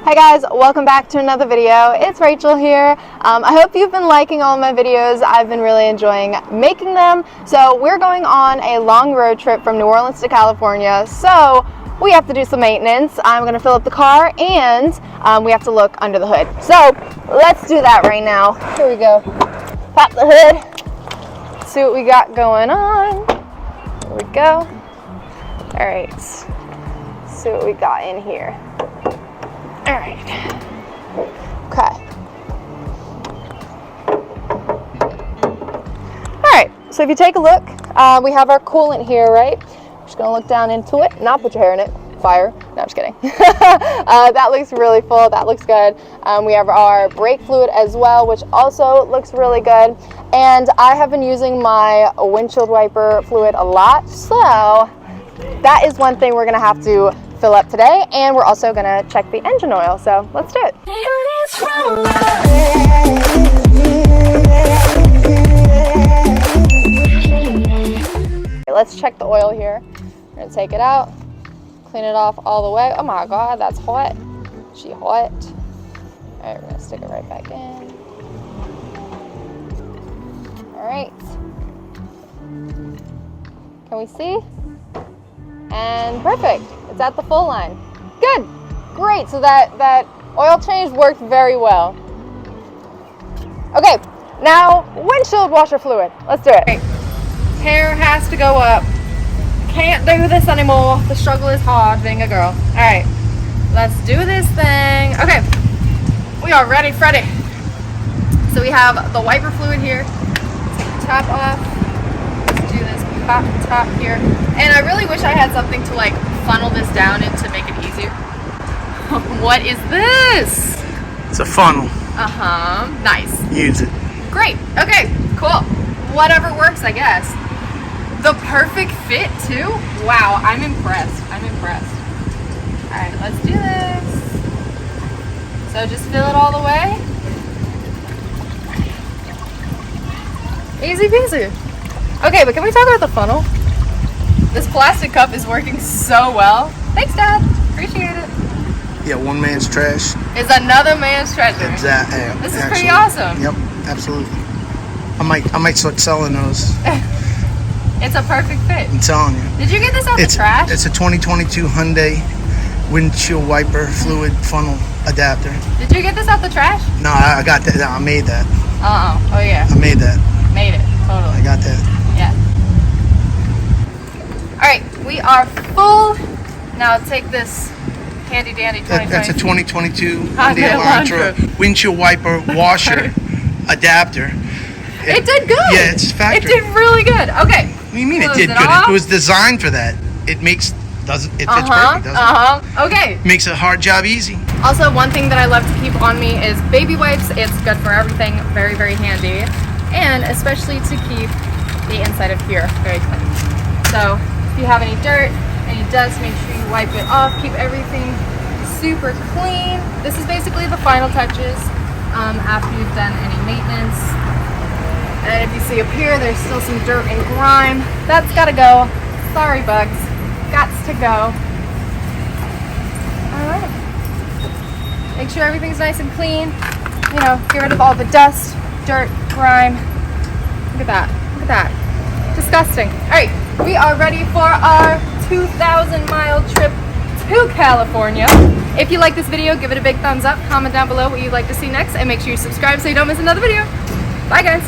Hi guys, welcome back to another video. It's Rachel here. I hope you've been liking all of my videos. I've been really enjoying making them. So we're going on a long road trip from New Orleans to California. So we have to do some maintenance. I'm going to fill up the car and we have to look under the hood. So let's do that right now. Here we go. Pop the hood. See what we got going on. Here we go. All right. See what we got in here. All right. Okay. All right. So if you take a look, we have our coolant here, right? Just gonna look down into it. Not put your hair in it. Fire. No, I'm just kidding. That looks really full. That looks good. We have our brake fluid as well, which also looks really good. And I have been using my windshield wiper fluid a lot, so that is one thing we're gonna have to fill up today, and we're also gonna check the engine oil, so let's do it. Okay, let's check the oil here. We're gonna take it out, clean it off all the way. Oh my god, that's hot. She hot. All right, we're gonna stick it right back in. All right. Can we see? And perfect. It's at the full line. Good. Great. So that oil change worked very well. Okay. Now windshield washer fluid. Let's do it. Okay. Hair has to go up. Can't do this anymore. The struggle is hard being a girl. All right. Let's do this thing. Okay. We are ready, Freddy. So we have the wiper fluid here. Take the top off. Let's do this pop top here. And I really wish I had something to like funnel this down in to make it easier. What is this? It's a funnel. Nice. Use it. Great. Okay, cool. Whatever works, I guess. The perfect fit too? Wow, I'm impressed. I'm impressed. Alright, let's do this. So just fill it all the way. Easy peasy. Okay, but can we talk about the funnel? This plastic cup is working so well. Thanks, Dad. Appreciate it. Yeah, one man's trash Is another man's treasure. Exactly. This is pretty awesome. Yep, absolutely. I might start selling those. It's a perfect fit. I'm telling you. Did you get this out the trash? It's a 2022 Hyundai windshield wiper fluid funnel adapter. Did you get this out the trash? No, I got that. I made that. Oh yeah. I made that. Made it. Totally. I got that. Yeah. Alright, we are full. Now take this handy dandy 2022. That's a 2022 Hyundai Elantra windshield wiper washer adapter. It did good. Yeah, it's factory. It did really good. Okay. What do you mean it did good? It was designed for that. It fits perfect, doesn't it? Okay. Makes a hard job easy. Also, one thing that I love to keep on me is baby wipes. It's good for everything. Very, very handy. And especially to keep the inside of here very clean. So if you have any dirt, any dust, make sure you wipe it off. Keep everything super clean. This is basically the final touches after you've done any maintenance. And if you see up here, there's still some dirt and grime. That's gotta go. Sorry, bugs. Gots to go. All right. Make sure everything's nice and clean. You know, get rid of all the dust, dirt, grime. Look at that. Look at that. Disgusting. All right, we are ready for our 2,000-mile trip to California. If you like this video, give it a big thumbs up. Comment down below what you'd like to see next, and make sure you subscribe so you don't miss another video. Bye, guys.